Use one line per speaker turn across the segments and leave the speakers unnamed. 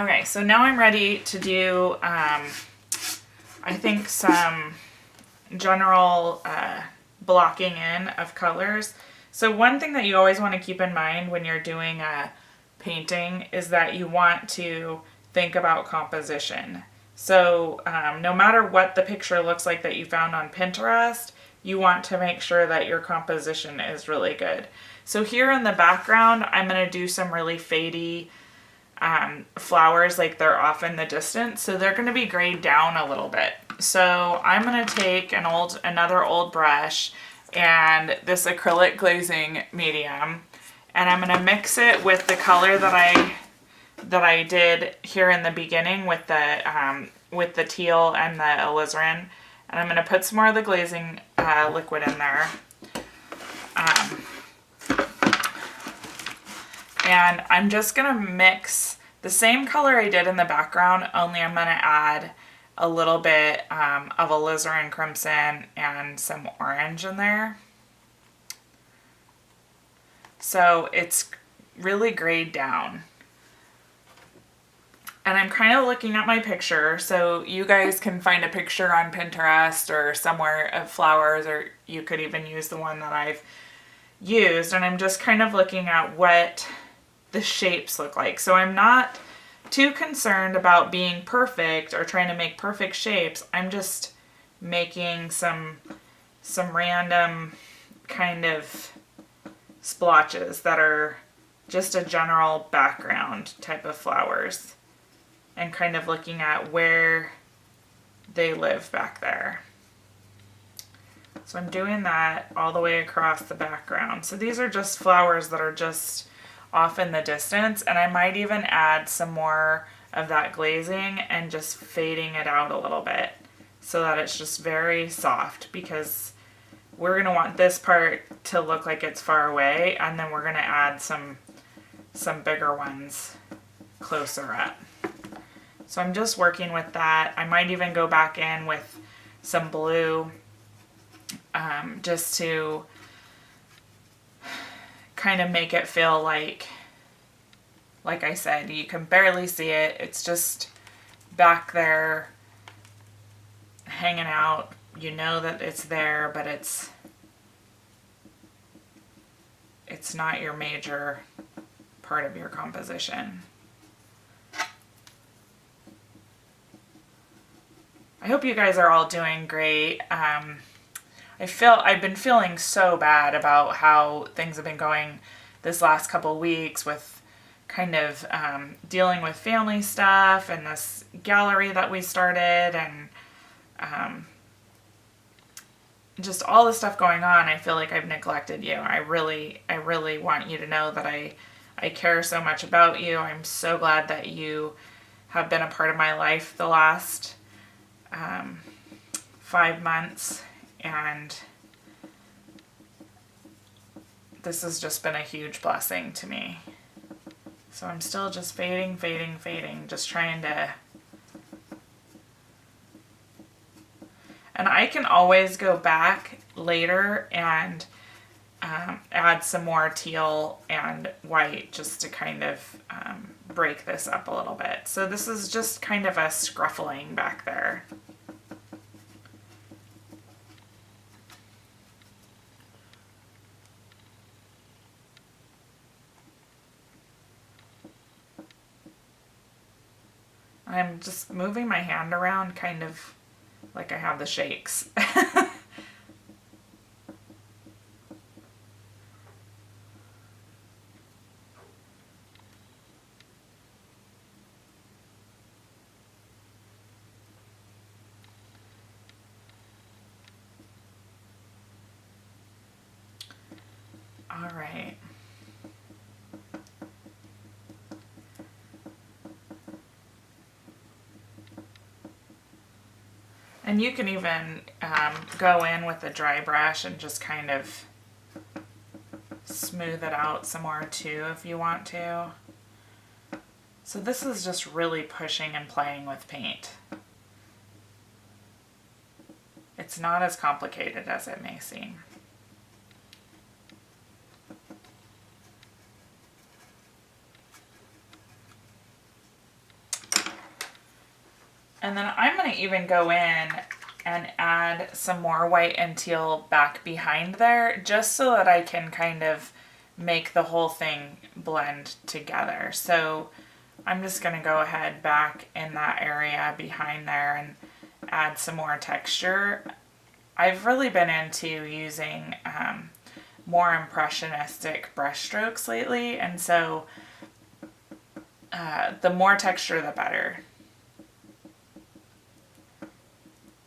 Okay, so now I'm ready to do, I think, some general blocking in of colors. So one thing that you always want to keep in mind when you're doing a painting is that you want to think about composition. So no matter what the picture looks like that you found on Pinterest, you want to make sure that your composition is really good. So here in the background, I'm going to do some really fadey flowers, like they're off in the distance, so they're going to be grayed down a little bit. So I'm going to take another old brush and this acrylic glazing medium, and I'm going to mix it with the color that I did here in the beginning with the teal and the alizarin, and I'm going to put some more of the glazing liquid in there. And I'm just going to mix the same color I did in the background, only I'm going to add a little bit of alizarin crimson and some orange in there. So it's really grayed down. And I'm kind of looking at my picture, so you guys can find a picture on Pinterest or somewhere of flowers, or you could even use the one that I've used. And I'm just kind of looking at what the shapes look like. So I'm not too concerned about being perfect or trying to make perfect shapes. I'm just making some random kind of splotches that are just a general background type of flowers, and kind of looking at where they live back there. So I'm doing that all the way across the background. So these are just flowers that are just off in the distance, and I might even add some more of that glazing and just fading it out a little bit so that it's just very soft, because we're going to want this part to look like it's far away, and then we're going to add some bigger ones closer up. So I'm just working with that. I might even go back in with some blue just to kind of make it feel like I said, you can barely see it. It's just back there hanging out. You know that it's there, but it's not your major part of your composition. I hope you guys are all doing great. I've been feeling so bad about how things have been going this last couple weeks with kind of dealing with family stuff and this gallery that we started, and just all the stuff going on. I feel like I've neglected you. I really want you to know that I care so much about you. I'm so glad that you have been a part of my life the last 5 months, and this has just been a huge blessing to me. So I'm still just fading, just trying to, and I can always go back later and add some more teal and white just to kind of break this up a little bit. So this is just kind of a scruffling back there. I'm just moving my hand around kind of like I have the shakes. All right. And you can even go in with a dry brush and just kind of smooth it out some more too if you want to. So this is just really pushing and playing with paint. It's not as complicated as it may seem. And then I'm going to even go in and add some more white and teal back behind there, just so that I can kind of make the whole thing blend together. So I'm just going to go ahead back in that area behind there and add some more texture. I've really been into using more impressionistic brush strokes lately, and so the more texture the better.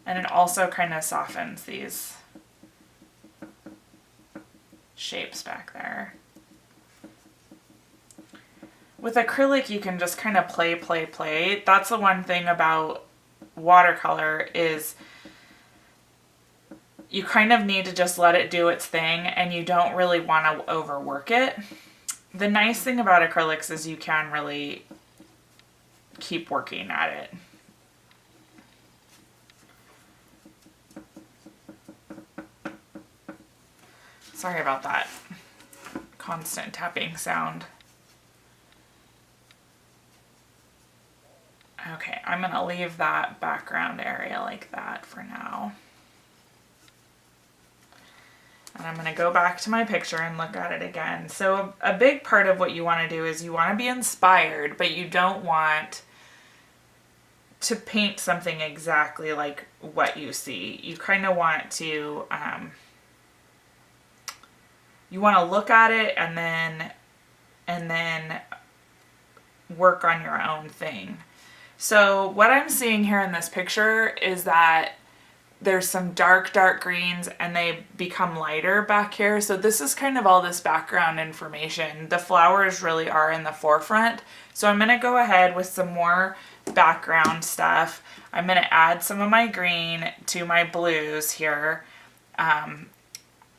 And it also kind of softens these shapes back there. With acrylic, you can just kind of play. That's the one thing about watercolor is you kind of need to just let it do its thing, and you don't really want to overwork it. The nice thing about acrylics is you can really keep working at it. Sorry about that constant tapping sound. Okay, I'm going to leave that background area like that for now. And I'm going to go back to my picture and look at it again. So a big part of what you want to do is you want to be inspired, but you don't want to paint something exactly like what you see. You kind of want to you want to look at it and then work on your own thing. So what I'm seeing here in this picture is that there's some dark greens and they become lighter back here. So this is kind of all this background information. The flowers really are in the forefront. So I'm going to go ahead with some more background stuff. I'm going to add some of my green to my blues here.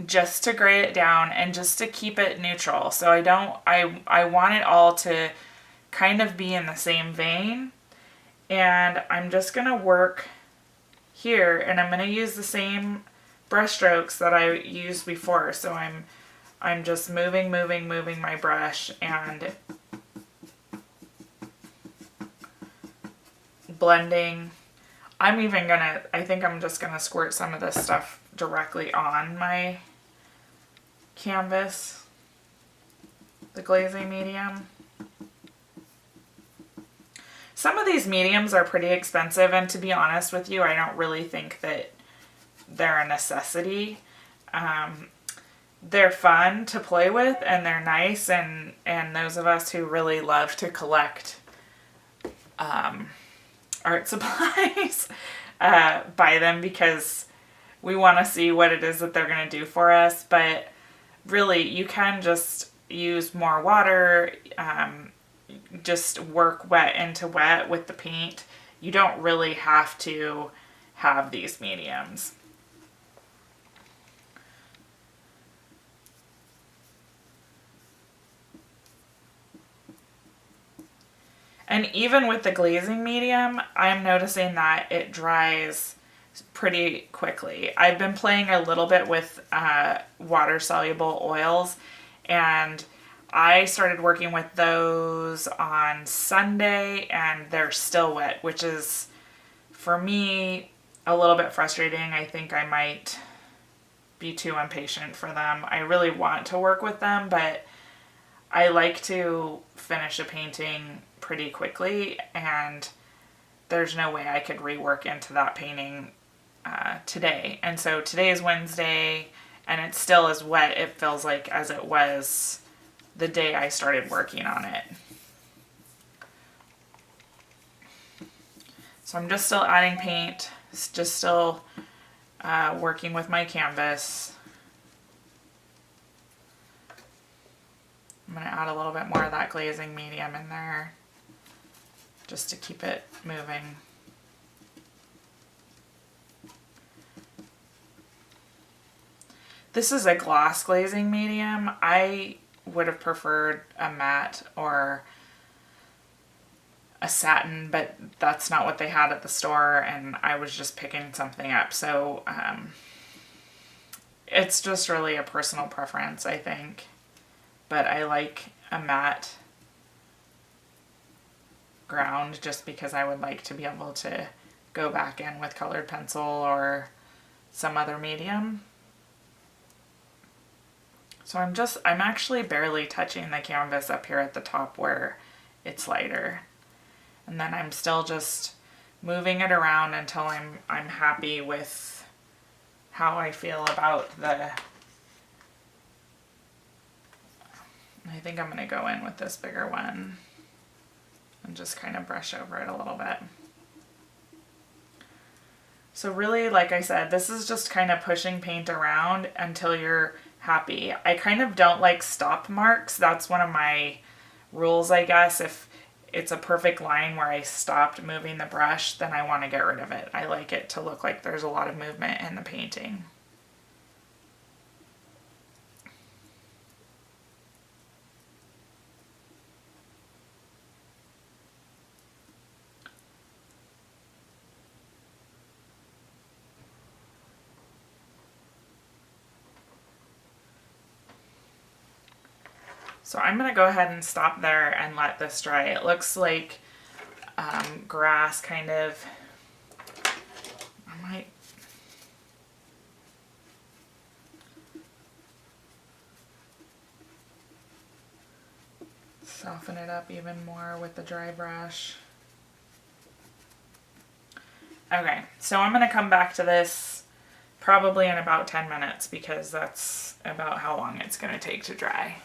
Just to gray it down and just to keep it neutral. So I want it all to kind of be in the same vein. And I'm just going to work here, and I'm going to use the same brush strokes that I used before. So I'm just moving my brush and blending. I think I'm just going to squirt some of this stuff directly on my canvas, the glazing medium. Some of these mediums are pretty expensive, and to be honest with you, I don't really think that they're a necessity. They're fun to play with and they're nice, and those of us who really love to collect art supplies buy them because we want to see what it is that they're going to do for us. But really, you can just use more water, just work wet into wet with the paint. You don't really have to have these mediums. And even with the glazing medium, I'm noticing that it dries pretty quickly. I've been playing a little bit with water-soluble oils, and I started working with those on Sunday, and they're still wet, which is, for me, a little bit frustrating. I think I might be too impatient for them. I really want to work with them, but I like to finish a painting pretty quickly, and there's no way I could rework into that painting today. And so today is Wednesday, and it still is wet, it feels like, as it was the day I started working on it. So I'm just still adding paint, just still working with my canvas. I'm going to add a little bit more of that glazing medium in there just to keep it moving. This is a gloss glazing medium. I would have preferred a matte or a satin, but that's not what they had at the store, and I was just picking something up. So it's just really a personal preference, I think. But I like a matte ground just because I would like to be able to go back in with colored pencil or some other medium. So I'm actually barely touching the canvas up here at the top where it's lighter. And then I'm still just moving it around until I'm happy with how I feel about I think I'm going to go in with this bigger one and just kind of brush over it a little bit. So really, like I said, this is just kind of pushing paint around until you're happy. I kind of don't like stop marks. That's one of my rules, I guess. If it's a perfect line where I stopped moving the brush, then I want to get rid of it. I like it to look like there's a lot of movement in the painting. So I'm going to go ahead and stop there and let this dry. It looks like grass kind of. I might soften it up even more with the dry brush. Okay, so I'm going to come back to this probably in about 10 minutes because that's about how long it's going to take to dry.